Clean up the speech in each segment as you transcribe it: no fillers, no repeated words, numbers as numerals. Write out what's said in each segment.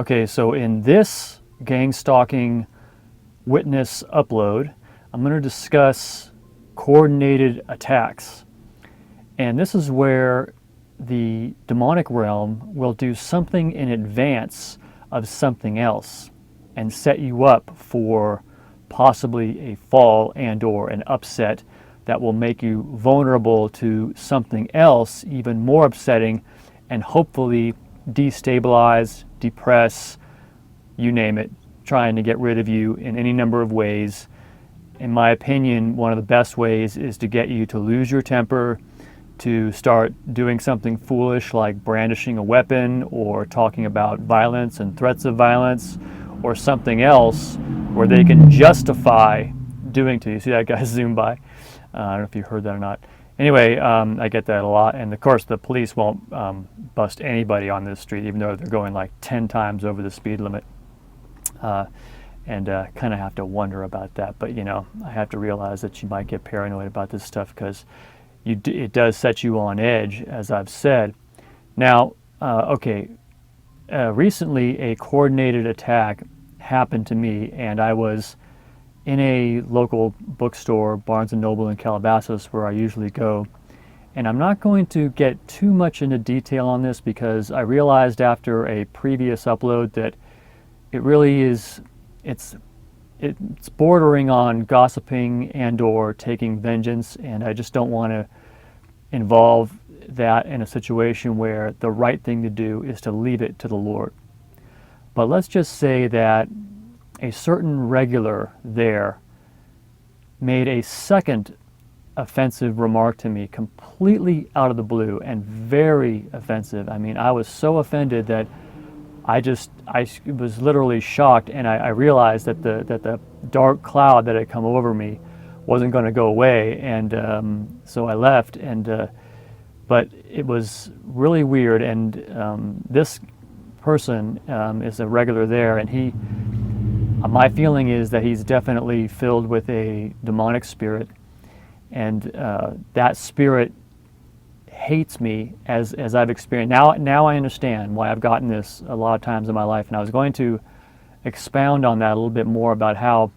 Okay, so in this gang stalking witness upload, I'm going to discuss coordinated attacks. And this is where the demonic realm will do something in advance of something else and set you up for possibly a fall and or an upset that will make you vulnerable to something else even more upsetting and hopefully destabilize, depress, you name it, trying to get rid of you in any number of ways. In my opinion, one of the best ways is to get you to lose your temper, to start doing something foolish like brandishing a weapon or talking about violence and threats of violence or something else where they can justify doing to you. See that guy zoom by? I don't know if you heard that or not. Anyway, I get that a lot. And of course, the police won't bust anybody on this street, even though they're going like 10 times over the speed limit. And kind of have to wonder about that. But, you know, I have to realize that you might get paranoid about this stuff because it does set you on edge, as I've said. Now, recently a coordinated attack happened to me, and I was in a local bookstore, Barnes & Noble in Calabasas, where I usually go. And I'm not going to get too much into detail on this because I realized after a previous upload that it really is, it's bordering on gossiping and or taking vengeance, and I just don't want to involve that in a situation where the right thing to do is to leave it to the Lord. But let's just say that a certain regular there made a second offensive remark to me completely out of the blue and very offensive. I mean, I was so offended that I was literally shocked, and I realized that the dark cloud that had come over me wasn't going to go away, and so I left. And but it was really weird. And this person is a regular there, and my feeling is that he's definitely filled with a demonic spirit, and that spirit hates me as I've experienced. Now I understand why I've gotten this a lot of times in my life, and I was going to expound on that a little bit more about how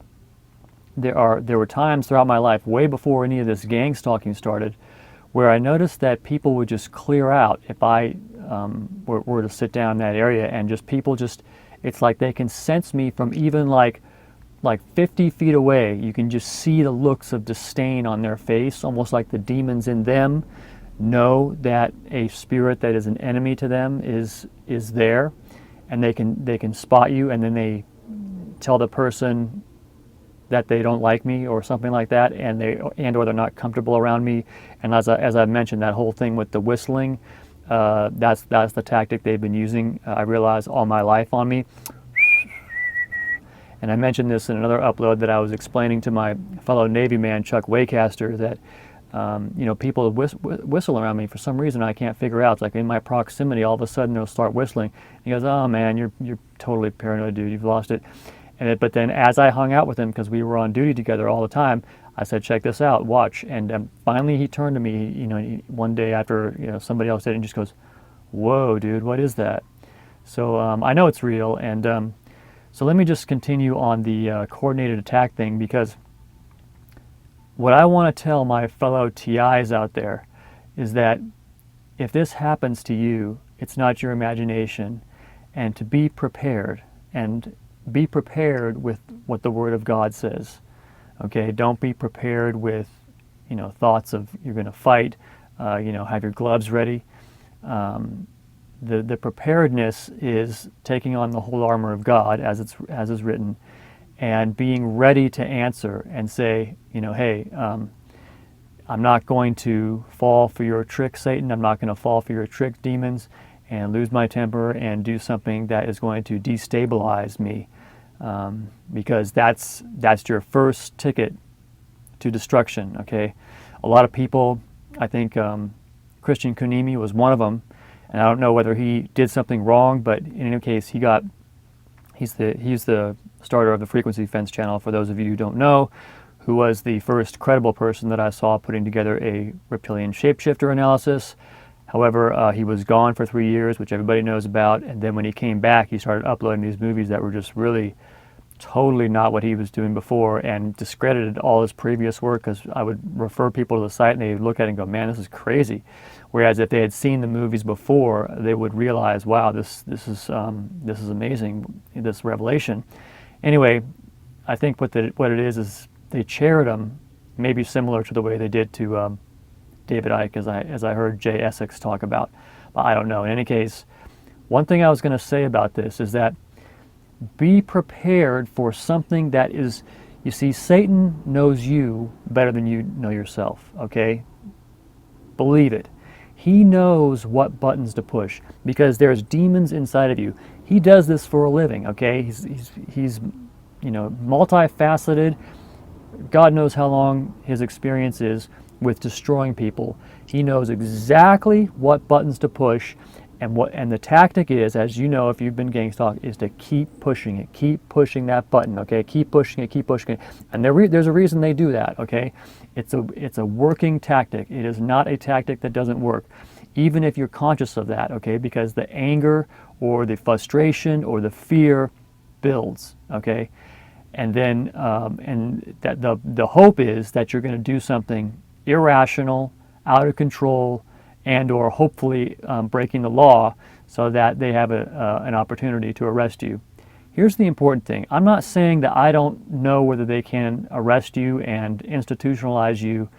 there were times throughout my life, way before any of this gang stalking started, where I noticed that people would just clear out if I were to sit down in that area, and it's like they can sense me from even like 50 feet away. You can just see the looks of disdain on their face, almost like the demons in them know that a spirit that is an enemy to them is there, and they can spot you, and then they tell the person that they don't like me or something like that, or they're not comfortable around me. And as I mentioned, that whole thing with the whistling, that's the tactic they've been using, I realize, all my life on me. And I mentioned this in another upload that I was explaining to my fellow Navy man Chuck Waycaster that people whistle around me for some reason I can't figure out. It's like in my proximity, all of a sudden they'll start whistling. He goes, "Oh man, you're totally paranoid, dude. You've lost it." But then as I hung out with him, because we were on duty together all the time, I said, "Check this out, watch." And finally he turned to me, one day after somebody else did it, and just goes, "Whoa, dude, what is that?" So I know it's real. And so let me just continue on the coordinated attack thing, because what I want to tell my fellow TIs out there is that if this happens to you, it's not your imagination, and to be prepared, and be prepared with what the Word of God says. Okay, don't be prepared with thoughts of you're going to fight, have your gloves ready. The preparedness is taking on the whole armor of God, as is written, and being ready to answer and say, hey, I'm not going to fall for your trick, Satan. I'm not going to fall for your trick, demons, and lose my temper and do something that is going to destabilize me, because that's your first ticket to destruction. Okay, a lot of people, I think Christian Kunimi was one of them, and I don't know whether he did something wrong, but in any case, he's the starter of the Frequency Fence channel, for those of you who don't know, who was the first credible person that I saw putting together a reptilian shapeshifter analysis. However, he was gone for 3 years, which everybody knows about, and then when he came back, he started uploading these movies that were just really totally not what he was doing before, and discredited all his previous work, because I would refer people to the site and they would look at it and go, man, this is crazy. Whereas if they had seen the movies before, they would realize, wow, this is amazing, this revelation. Anyway, I think what it is they chaired him, maybe similar to the way they did to David Icke, as I heard Jay Essex talk about. But I don't know. In any case, one thing I was going to say about this is that be prepared for something that is, you see, Satan knows you better than you know yourself, okay? Believe it. He knows what buttons to push because there's demons inside of you. He does this for a living, okay? He's multifaceted. God knows how long his experience is with destroying people. He knows exactly what buttons to push, and the tactic is, as you know, if you've been gang stalked, is to keep pushing it, keep pushing that button, okay? Keep pushing it, and there's a reason they do that, okay? It's a working tactic. It is not a tactic that doesn't work, even if you're conscious of that, okay? Because the anger or the frustration or the fear builds, okay? And then and that the hope is that you're going to do something irrational, out of control, and or hopefully breaking the law, so that they have an opportunity to arrest you. Here's the important thing. I'm not saying that I don't know whether they can arrest you and institutionalize you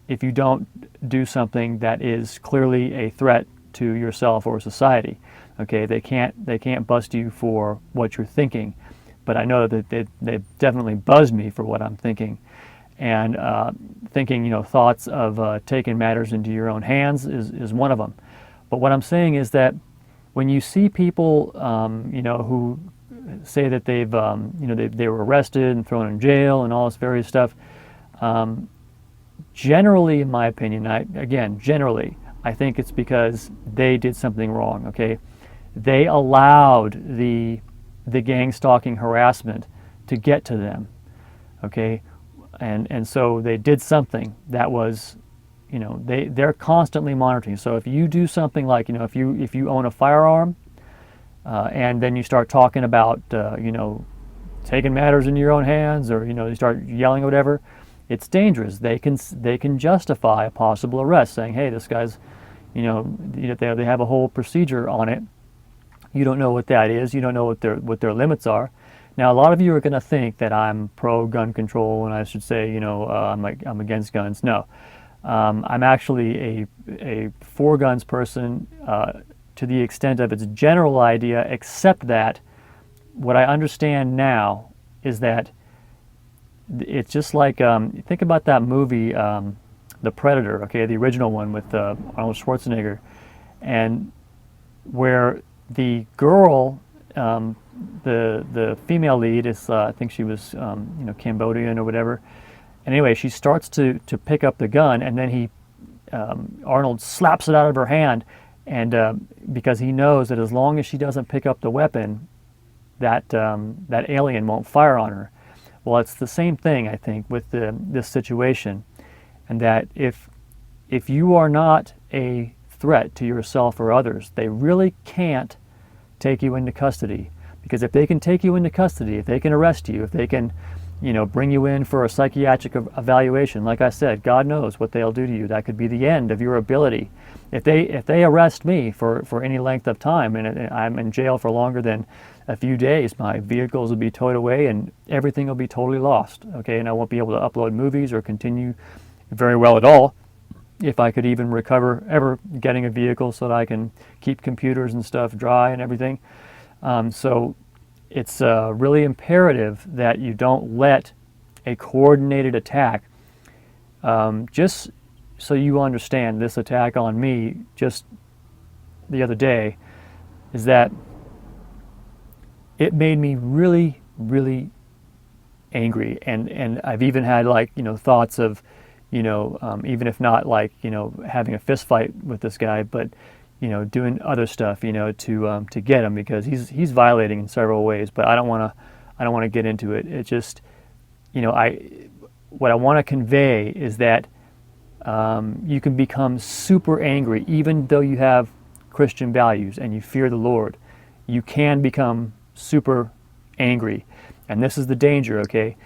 if you don't do something that is clearly a threat to yourself or society. Okay, they can't bust you for what you're thinking, but I know that they definitely buzz me for what I'm thinking. And thinking, thoughts of taking matters into your own hands is one of them. But what I'm saying is that when you see people, who say that they were arrested and thrown in jail and all this various stuff, generally, in my opinion, generally, I think it's because they did something wrong. Okay, they allowed the gang stalking harassment to get to them. Okay. And so they did something that was, they're constantly monitoring. So if you do something like, if you own a firearm, and then you start talking about, taking matters into your own hands, or you start yelling or whatever, it's dangerous. They can justify a possible arrest, saying, hey, this guy's, they have a whole procedure on it. You don't know what that is. You don't know what their limits are. Now, a lot of you are going to think that I'm pro-gun control, and I should say, I'm against guns. No, I'm actually a for-guns person to the extent of its general idea, except that what I understand now is that it's just like, think about that movie, The Predator, okay, the original one with Arnold Schwarzenegger, and where the girl, the female lead is, I think she was, Cambodian or whatever. And anyway, she starts to pick up the gun, and then Arnold slaps it out of her hand, and because he knows that as long as she doesn't pick up the weapon, that alien won't fire on her. Well, it's the same thing, I think, with this situation, and that if you are not a threat to yourself or others, they really can't take you into custody. Because if they can take you into custody, if they can arrest you, if they can, bring you in for a psychiatric evaluation, like I said, God knows what they'll do to you. That could be the end of your ability. If they arrest me for any length of time, and I'm in jail for longer than a few days, my vehicles will be towed away and everything will be totally lost. Okay, and I won't be able to upload movies or continue very well at all, if I could even recover ever getting a vehicle so that I can keep computers and stuff dry and everything. So it's really imperative that you don't let a coordinated attack, just so you understand, this attack on me just the other day, is that it made me really, really angry. And I've even had thoughts of, even if not having a fist fight with this guy, but doing other stuff, to get him, because he's violating in several ways. But I don't want to get into it. It just, what I want to convey is that You can become super angry, even though you have Christian values and you fear the Lord. You can become super angry. And this is the danger, okay?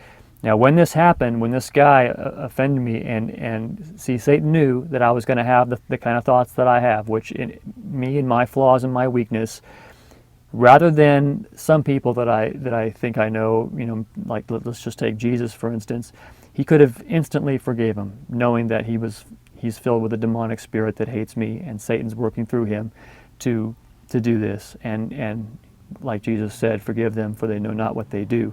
Now, when this happened, when this guy offended me, and see, Satan knew that I was going to have the kind of thoughts that I have, which me and my flaws and my weakness, rather than some people that I think I know, like let's just take Jesus, for instance, he could have instantly forgave him, knowing that he's filled with a demonic spirit that hates me, and Satan's working through him to do this. And like Jesus said, forgive them, for they know not what they do.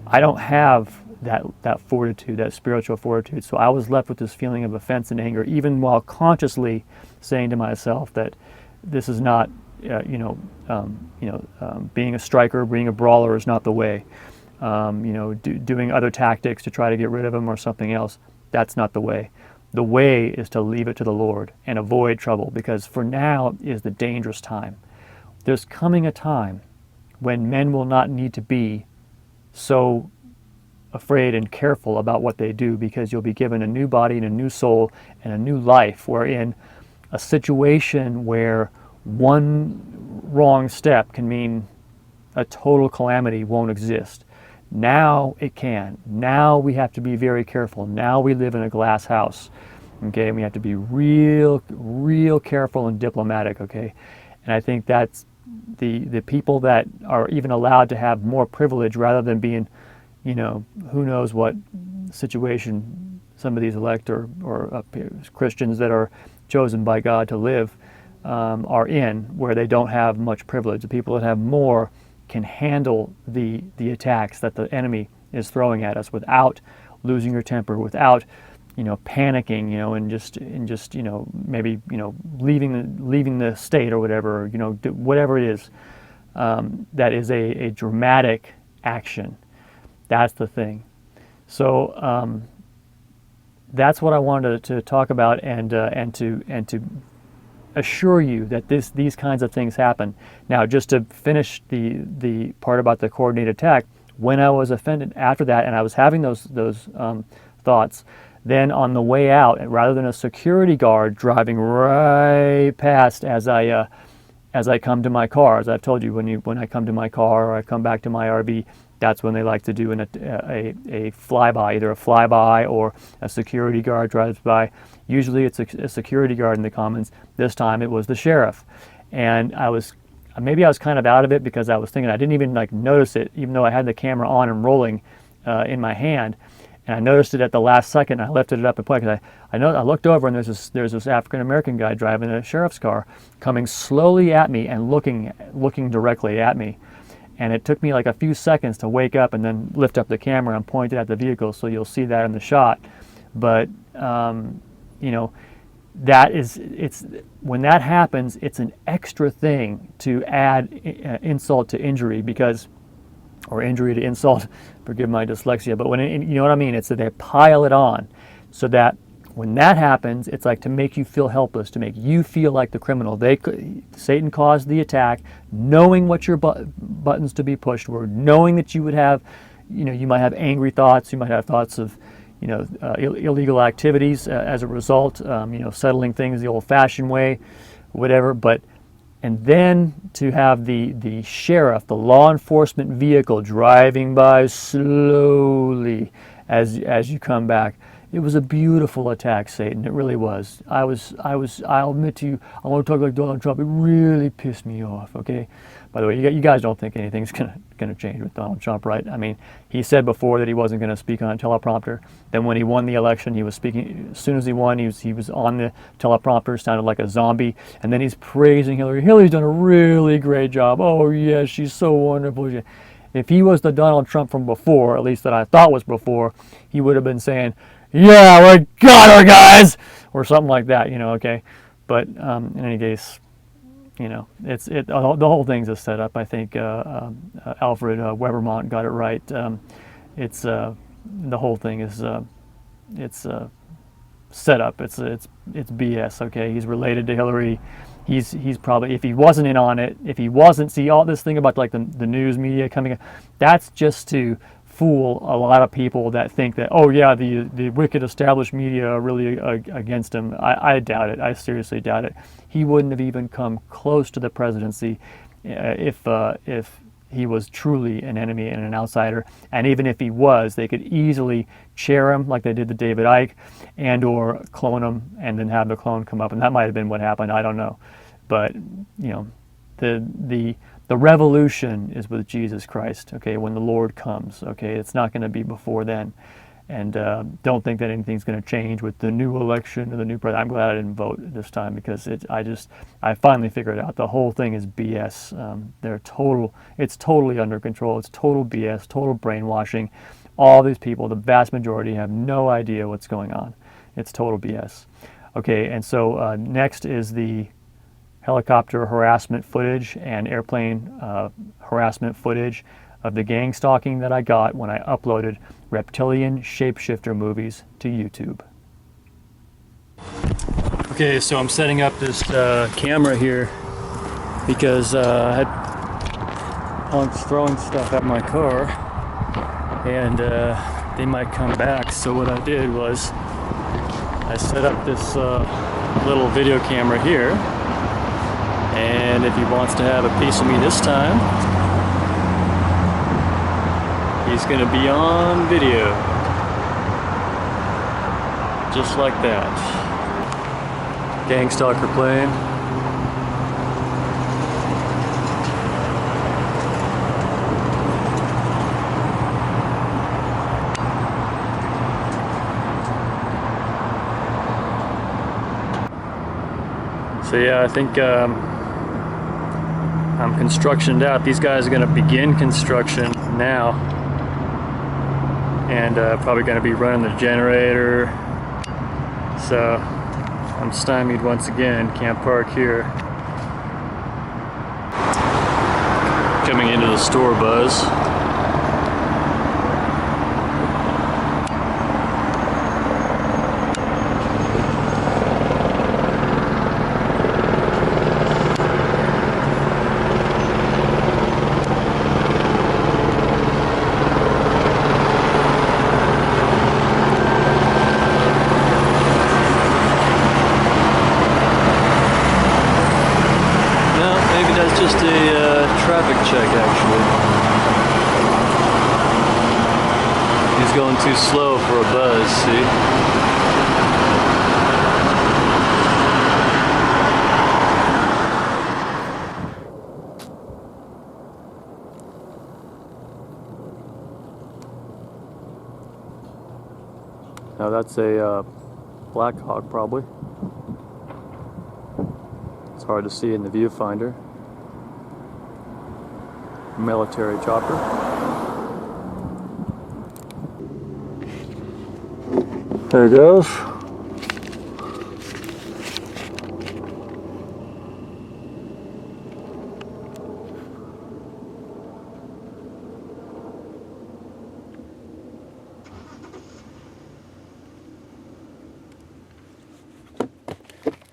I don't have that fortitude, that spiritual fortitude. So I was left with this feeling of offense and anger, even while consciously saying to myself that this is not, being a striker, being a brawler is not the way. Doing other tactics to try to get rid of him or something else, that's not the way. The way is to leave it to the Lord and avoid trouble, because for now is the dangerous time. There's coming a time when men will not need to be so afraid and careful about what they do, because you'll be given a new body and a new soul and a new life, wherein a situation where one wrong step can mean a total calamity won't exist. Now it can. Now we have to be very careful. Now we live in a glass house, okay? And we have to be real careful and diplomatic, okay? And I think that's the people that are even allowed to have more privilege, rather than being, who knows what situation some of these elect or Christians that are chosen by God to live are in, where they don't have much privilege. The people that have more can handle the attacks that the enemy is throwing at us without losing your temper, without panicking, and just maybe leaving the state or whatever, whatever it is. That is a dramatic action. That's the thing. So that's what I wanted to talk about, and to assure you that these kinds of things happen. Now, just to finish the part about the coordinated attack, when I was offended after that, and I was having those thoughts, then on the way out, rather than a security guard driving right past as I come to my car, as I've told you, when I come to my car or I come back to my RV, that's when they like to do a flyby, either a flyby or a security guard drives by. Usually it's a security guard in the Commons. This time it was the sheriff. And I was kind of out of it, because I was thinking I didn't even notice it, even though I had the camera on and rolling in my hand. And I noticed it at the last second. I lifted it up and played, because I looked over, and there's this African American guy driving a sheriff's car, coming slowly at me and looking directly at me. And it took me like a few seconds to wake up and then lift up the camera and point it at the vehicle, so you'll see that in the shot. But when that happens, it's an extra thing to add insult to injury, or injury to insult. Forgive my dyslexia, but you know what I mean. It's that they pile it on, so that when that happens, it's like to make you feel helpless, to make you feel like the criminal. Satan caused the attack, knowing what your buttons to be pushed were, knowing that you would have, you might have angry thoughts, you might have thoughts of, illegal activities as a result, settling things the old-fashioned way, whatever. And then to have the sheriff, the law enforcement vehicle, driving by slowly as you come back. It was a beautiful attack, Satan. It really was. I'll admit to you, I want to talk like Donald Trump. It really pissed me off, okay? By the way, you guys don't think anything's gonna change with Donald Trump, right? I mean, he said before that he wasn't going to speak on a teleprompter. Then when he won the election, he was speaking. As soon as he won, he was on the teleprompter, sounded like a zombie. And then he's praising Hillary. Hillary's done a really great job. Oh, yeah, she's so wonderful. If he was the Donald Trump from before, at least that I thought was before, he would have been saying, "Yeah, we got her, guys," or something like that, okay? But in any case, the whole thing's a setup. I think Alfred Webermont got it right. It's the whole thing is it's setup. It's BS. Okay, he's related to Hillary. He's probably, if he wasn't in on it, if he wasn't, see all this thing about the news media coming, that's just to fool a lot of people that think that, oh yeah, the wicked established media are really against him. I doubt it. I seriously doubt it. He wouldn't have even come close to the presidency if he was truly an enemy and an outsider. And even if he was, they could easily chair him like they did to David Icke, and or clone him and then have the clone come up. And that might have been what happened. I don't know. But, you know, the revolution is with Jesus Christ, okay, when the Lord comes, okay? It's not going to be before then. And don't think that anything's going to change with the new election or the new president. I'm glad I didn't vote this time, because I finally figured out the whole thing is BS. It's totally under control. It's total BS, total brainwashing. All these people, the vast majority, have no idea what's going on. It's total BS. Okay, and so next is the helicopter harassment footage and airplane harassment footage of the gang stalking that I got when I uploaded reptilian shapeshifter movies to YouTube. Okay, so I'm setting up this camera here because I was throwing stuff at my car, and they might come back. So what I did was I set up this little video camera here, and if he wants to have a piece of me this time, he's going to be on video, just like that. Gang stalker plane. So yeah, I think I'm constructioned out. These guys are going to begin construction now, and probably going to be running the generator. So I'm stymied once again. Can't park here. Coming into the store buzz. Just a traffic check, actually. He's going too slow for a buzz, see? Now that's a Black Hawk, probably. It's hard to see in the viewfinder. Military chopper. There it goes.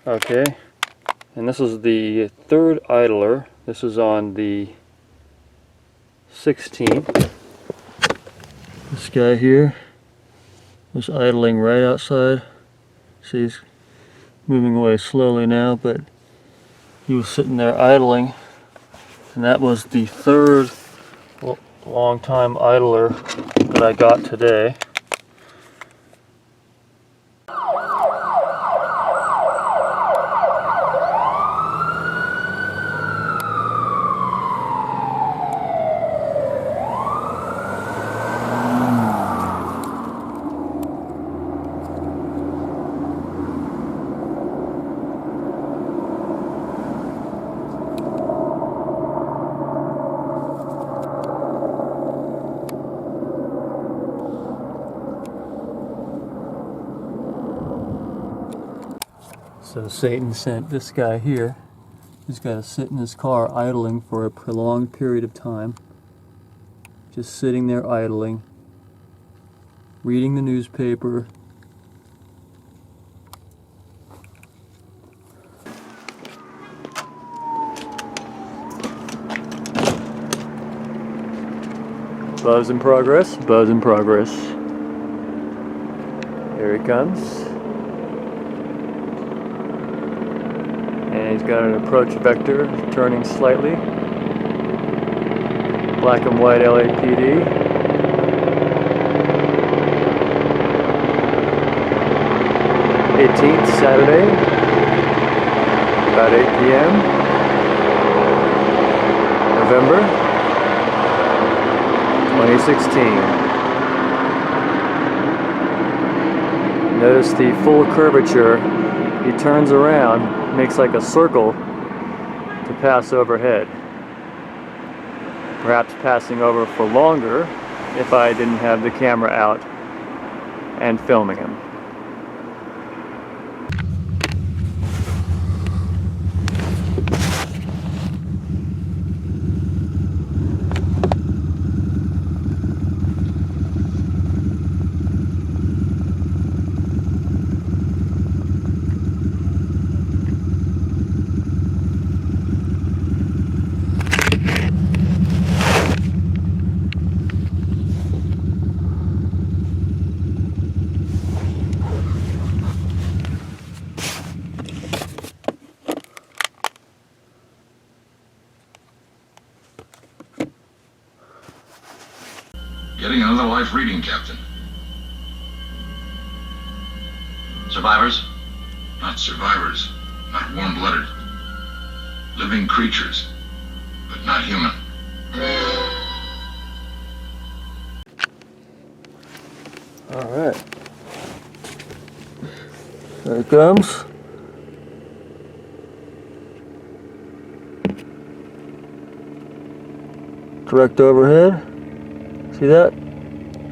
Okay, and this is the third idler. This is on the 16th. This guy here was idling right outside. See, he's moving away slowly now, but he was sitting there idling, and that was the third long time idler that I got today. So Satan sent this guy here. He's got to sit in his car idling for a prolonged period of time. Just sitting there idling, reading the newspaper. Buzz in progress, buzz in progress. Here he comes. And he's got an approach vector turning slightly. Black and white LAPD. 18th, Saturday, about 8 p.m. November 2016. Notice the full curvature. He turns around, makes like a circle to pass overhead. Perhaps passing over for longer if I didn't have the camera out and filming him. Getting another life reading, Captain. Survivors? Not survivors. Not warm-blooded. Living creatures, but not human. All right. There it comes. Direct overhead. See that?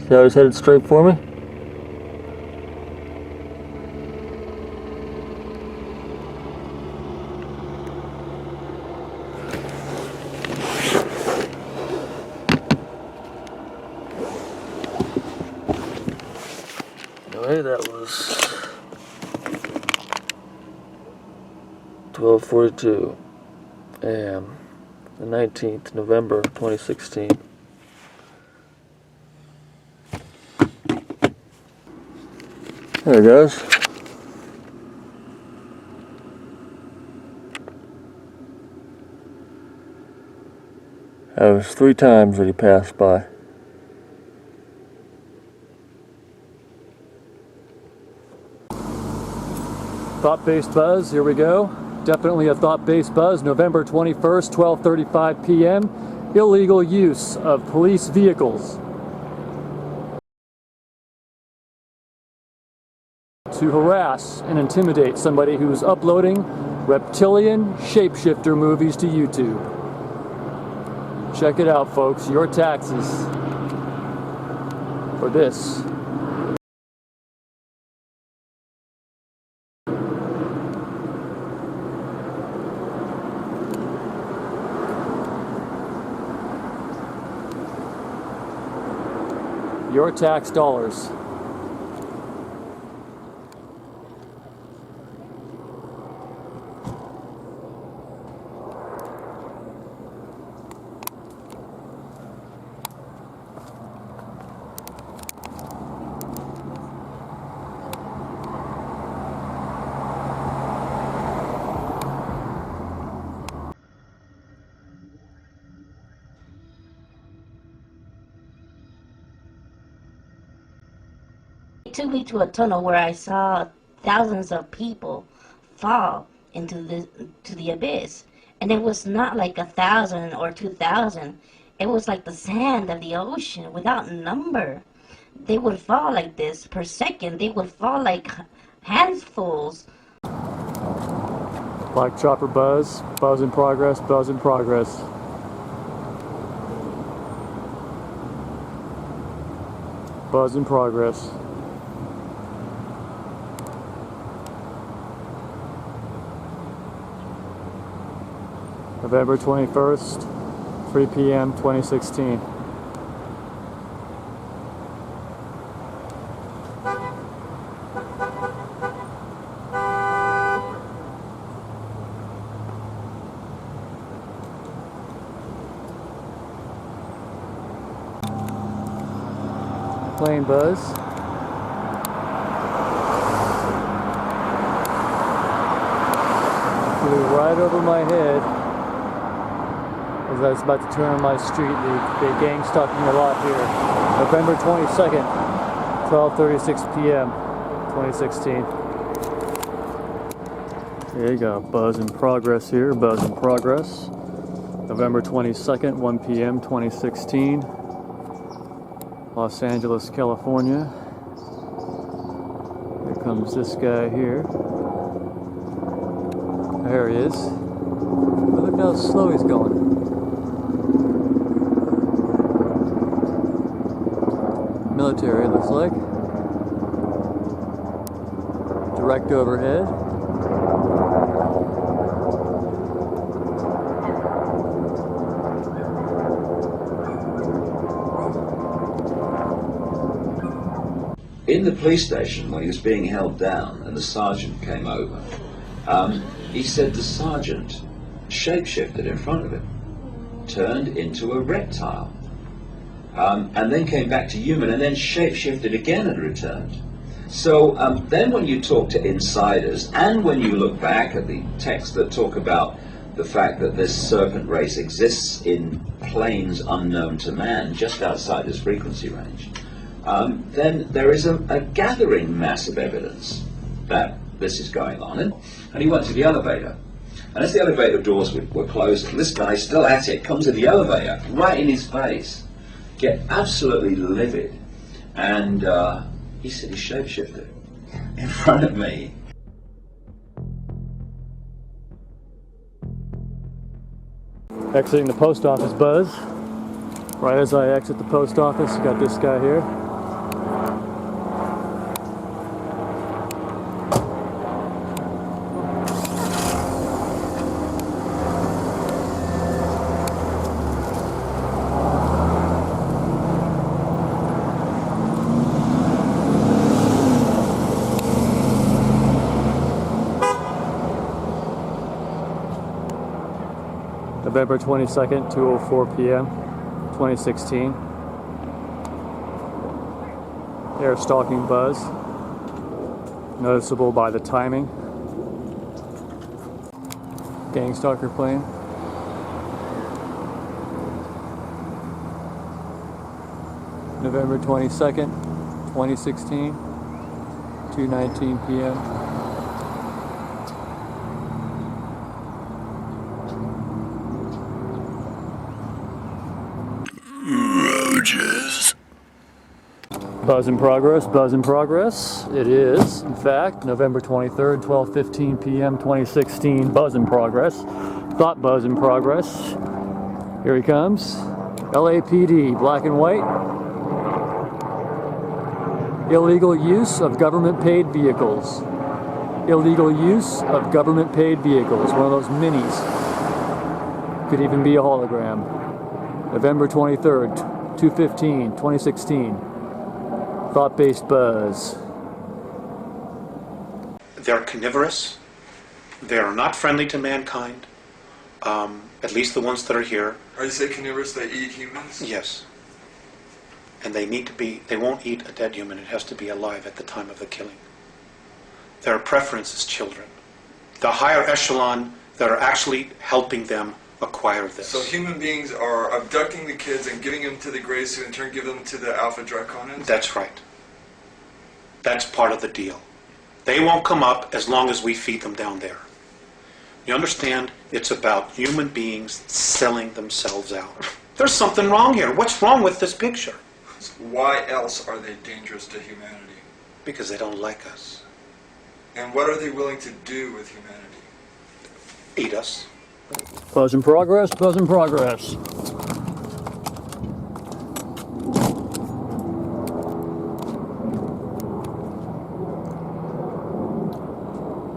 See how he's headed straight for me? Anyway, that was 12:42 a.m. the 19th November 2016. There it goes. That was 3 times that he passed by. Thought-based buzz, here we go. Definitely a thought-based buzz, November 21st, 12:35 p.m. Illegal use of police vehicles to harass and intimidate somebody who's uploading reptilian shapeshifter movies to YouTube. Check it out, folks. Your taxes for this. Your tax dollars. It took me to a tunnel where I saw thousands of people fall into the abyss, and it was not like 1,000 or 2,000. It was like the sand of the ocean without number. They would fall like this per second. They would fall like handfuls. Black chopper buzz, buzz in progress, buzz in progress. Buzz in progress. November 21st, 3 p.m. 2016. plane buzz. Flew right over my head as I was about to turn on my street. The gang stalking a lot here. November 22nd, 12:36 p.m. 2016. There you go. Buzz in progress here. Buzz in progress. November 22nd, 1 p.m. 2016. Los Angeles, California. Here comes this guy here. There he is. But look how slow he's going. Military, it looks like. Direct overhead. In the police station, when he was being held down and the sergeant came over, he said the sergeant shapeshifted in front of him, turned into a reptile, and then came back to human, and then shapeshifted again and returned. So then when you talk to insiders, and when you look back at the texts that talk about the fact that this serpent race exists in planes unknown to man, just outside his frequency range, then there is a gathering mass of evidence that this is going on. And he went to the elevator. And as the elevator doors were closing, this guy, still at it, comes in the elevator, right in his face, get absolutely livid. And he said he shapeshifted in front of me. Exiting the post office, Buzz. Right as I exit the post office, got this guy here. November 22nd, 2:04 p.m., 2016. Air stalking buzz, noticeable by the timing. Gang stalker plane. November 22nd, 2016, 2:19 p.m. Buzz in progress, buzz in progress. It is, in fact, November 23rd, 12:15 p.m. 2016. Buzz in progress. Thought buzz in progress. Here he comes. LAPD, black and white. Illegal use of government-paid vehicles. Illegal use of government-paid vehicles. One of those minis. Could even be a hologram. November 23rd, 2:15, 2016. Thought-based buzz. They're carnivorous. They are not friendly to mankind. At least the ones that are here. Are you saying carnivorous, they eat humans? Yes. And they need to be, they won't eat a dead human. It has to be alive at the time of the killing. Their preference is children. The higher echelon that are actually helping them acquire this. So human beings are abducting the kids and giving them to the gray suit, in turn give them to the Alpha Draconans? That's right. That's part of the deal. They won't come up as long as we feed them down there. You understand? It's about human beings selling themselves out. There's something wrong here. What's wrong with this picture? Why else are they dangerous to humanity? Because they don't like us. And what are they willing to do with humanity? Eat us. Buzz in progress, buzz in progress.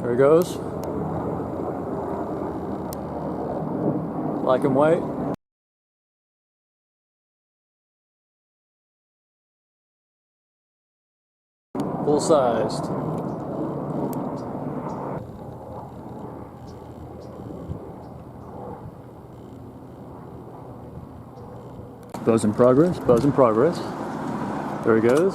There he goes. Black and white. Full-sized. Buzz in progress, buzz in progress. There he goes.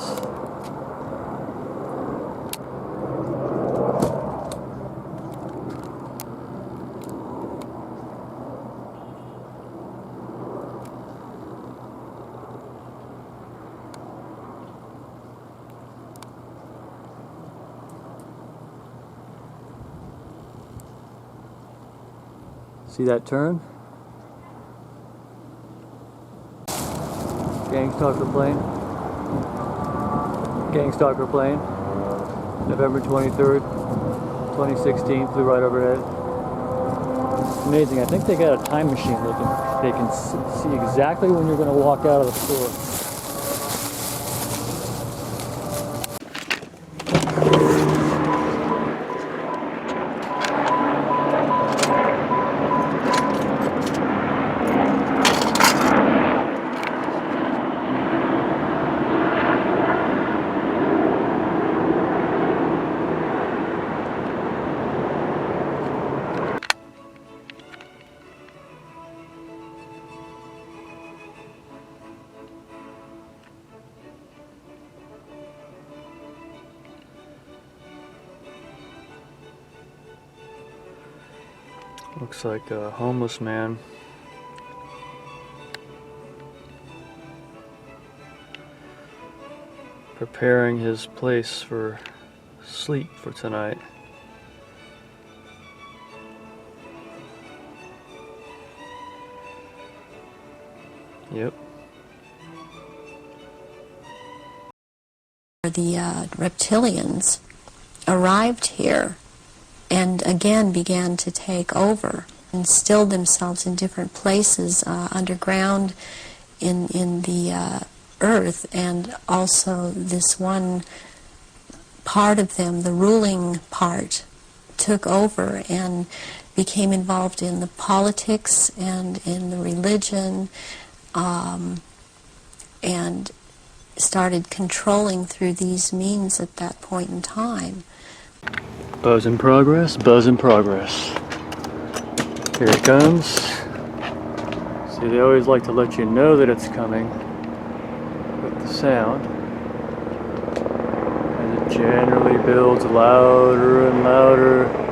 See that turn? Gangstalker plane. Gangstalker plane. November 23rd, 2016, flew right overhead. It's amazing. I think they got a time machine. They can see exactly when you're going to walk out of the store. Looks like a homeless man. Preparing his place for sleep for tonight. Yep. The reptilians arrived here and again began to take over, instilled themselves in different places underground in the earth, and also this one part of them, the ruling part, took over and became involved in the politics and in the religion, and started controlling through these means at that point in time. Buzz in progress, buzz in progress. Here it comes. See, they always like to let you know that it's coming with the sound. And it generally builds louder and louder.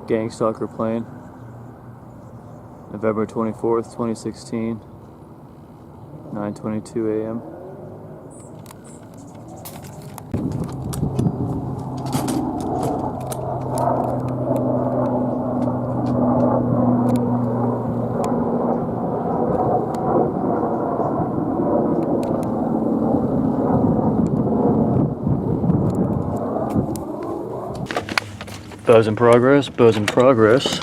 Gangstalker plane, November 24th, 2016, 9:22 a.m. Buzz in progress, buzz in progress.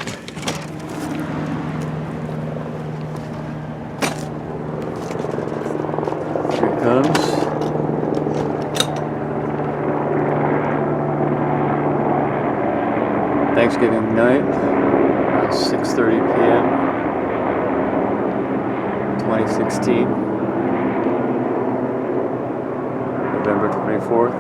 Here it comes. Thanksgiving night, 6:30 p.m., 2016, November 24th.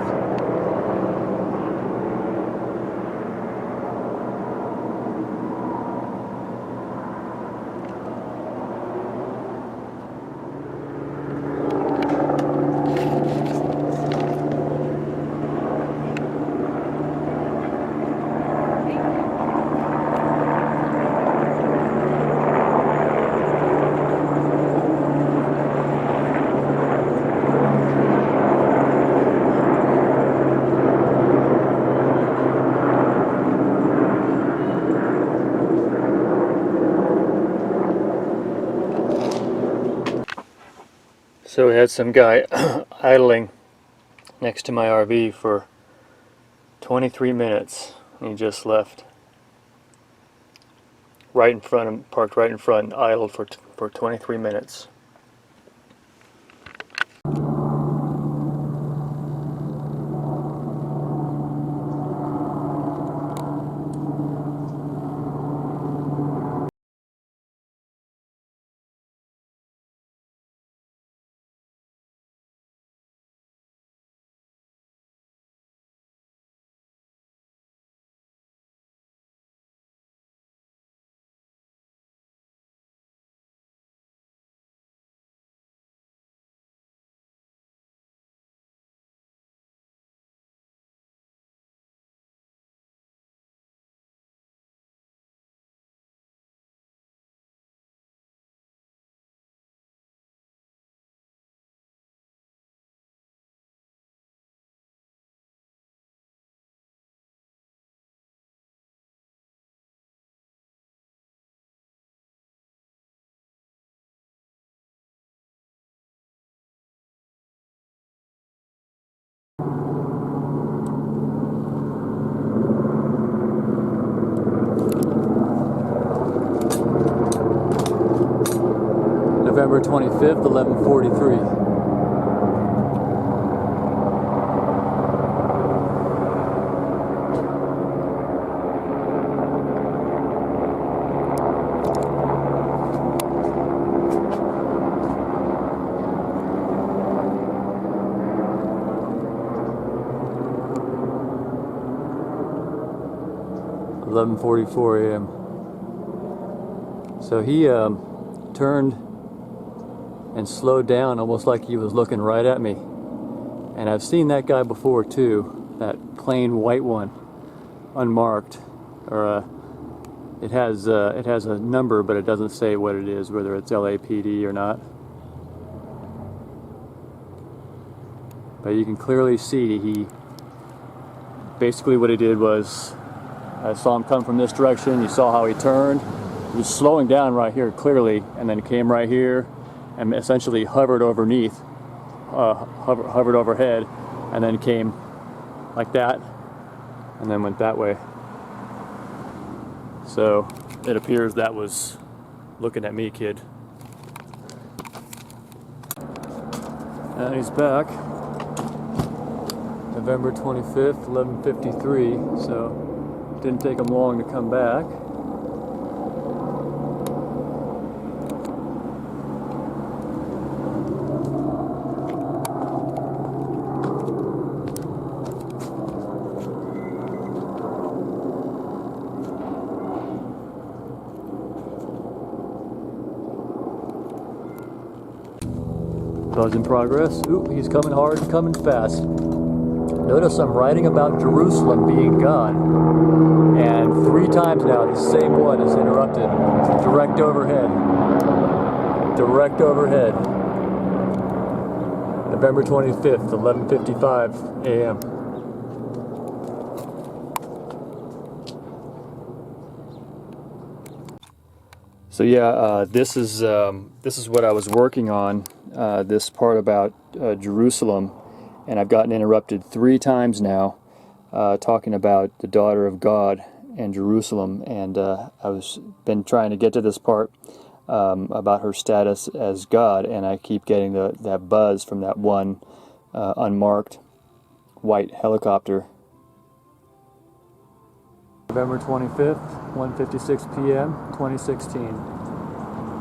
So we had some guy idling next to my RV for 23 minutes, and he just left. Right in front of, parked right in front, and idled for 23 minutes. November 25th, 11:43. a.m. So he turned and slowed down almost like he was looking right at me. And I've seen that guy before too, that plain white one, unmarked, or it has a number, but it doesn't say what it is, whether it's LAPD or not. But you can clearly see he basically what he did was, I saw him come from this direction. You saw how he turned. He was slowing down right here clearly, and then came right here and essentially hovered underneath, hovered overhead, and then came like that, and then went that way. So it appears that was looking at me, kid. And he's back. November 25th, 11:53. So didn't take him long to come back. Buzz in progress. Ooh, he's coming hard and coming fast. Notice I'm writing about Jerusalem being God. And 3 times now, the same one is interrupted. Direct overhead. Direct overhead. November 25th, 11:55 a.m. So yeah, this is what I was working on. This part about Jerusalem, and I've gotten interrupted 3 times now. Talking about the daughter of God and Jerusalem, and I've been trying to get to this part about her status as God, and I keep getting that buzz from that one unmarked white helicopter. November 25th, 1:56 p.m., 2016.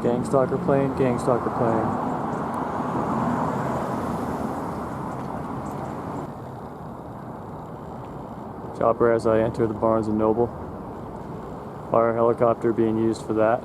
Gang stalker plane, gang stalker plane. Chopper as I enter the Barnes & Noble. Fire helicopter being used for that.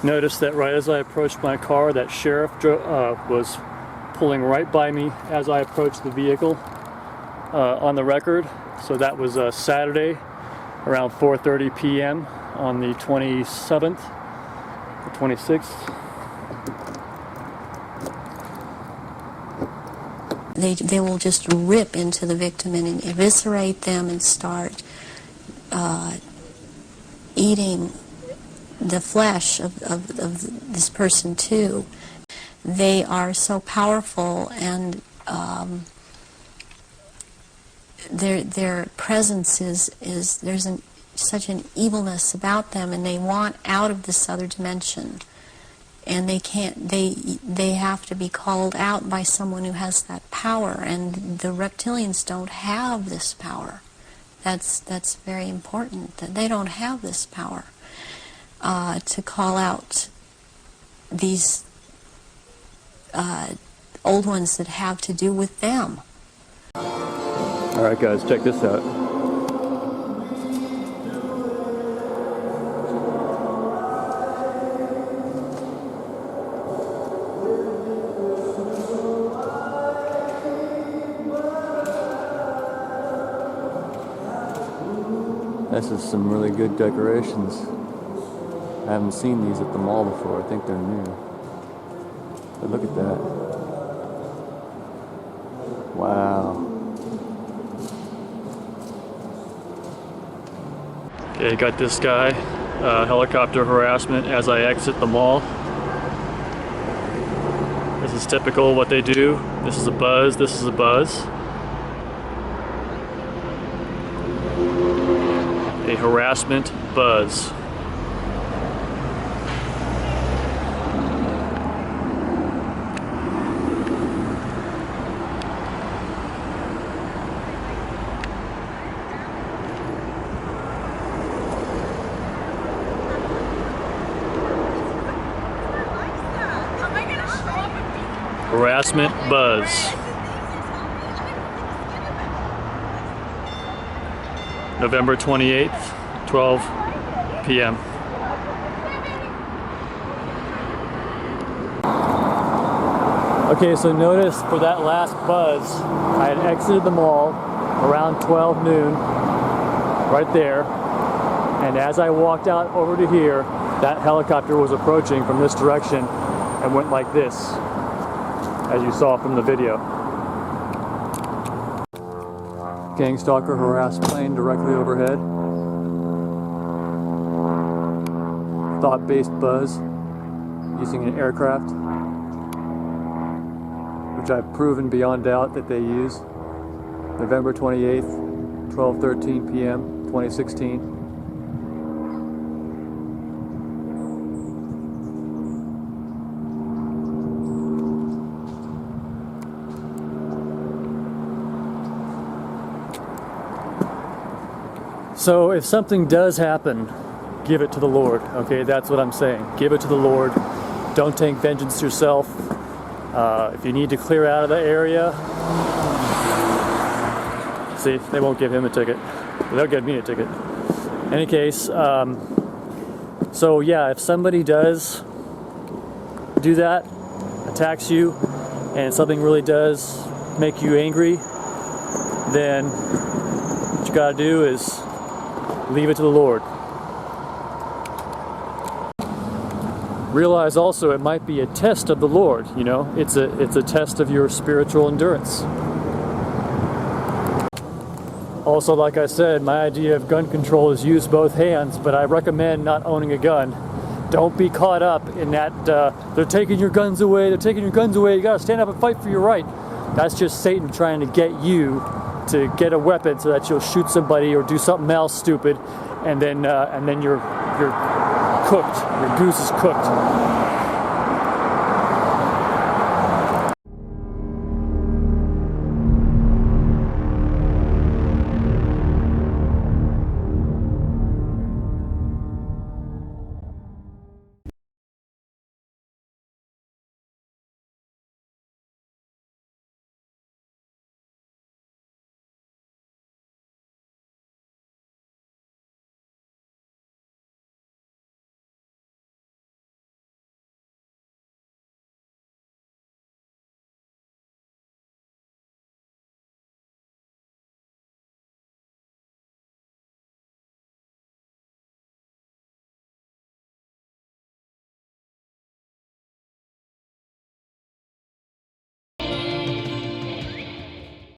Noticed that right as I approached my car, that sheriff was pulling right by me as I approached the vehicle on the record. So that was Saturday around 4:30 p.m. on the 27th, the 26th. They will just rip into the victim and eviscerate them and start eating the flesh of this person too. They are so powerful, and their presence is there's such an evilness about them, and they want out of this other dimension, and they can't. They have to be called out by someone who has that power, and the reptilians don't have this power. That's very important, that they don't have this power to call out these old ones that have to do with them. All right, guys, check this out. This is some really good decorations. I haven't seen these at the mall before. I think they're new. But look at that. Wow. Okay, got this guy, helicopter harassment as I exit the mall. This is typical what they do. This is a buzz, this is a buzz. A harassment buzz. Harassment buzz. November 28th, 12 p.m. Okay, so notice for that last buzz, I had exited the mall around 12 noon, right there, and as I walked out over to here, that helicopter was approaching from this direction and went like this, as you saw from the video. Gang stalker harassed plane directly overhead. Thought-based buzz using an aircraft, which I've proven beyond doubt that they use. November 28th, 12:13 p.m., 2016. So if something does happen, give it to the Lord, okay? That's what I'm saying. Give it to the Lord. Don't take vengeance yourself. If you need to clear out of the area, see, they won't give him a ticket. They'll give me a ticket. In any case, so yeah, if somebody does do that, attacks you, and something really does make you angry, then what you gotta do is leave it to the Lord. Realize also it might be a test of the Lord, you know? It's a test of your spiritual endurance. Also, like I said, my idea of gun control is use both hands, but I recommend not owning a gun. Don't be caught up in that, they're taking your guns away, you gotta stand up and fight for your right. That's just Satan trying to get you to get a weapon so that you'll shoot somebody or do something else stupid, and then you're cooked. Your goose is cooked.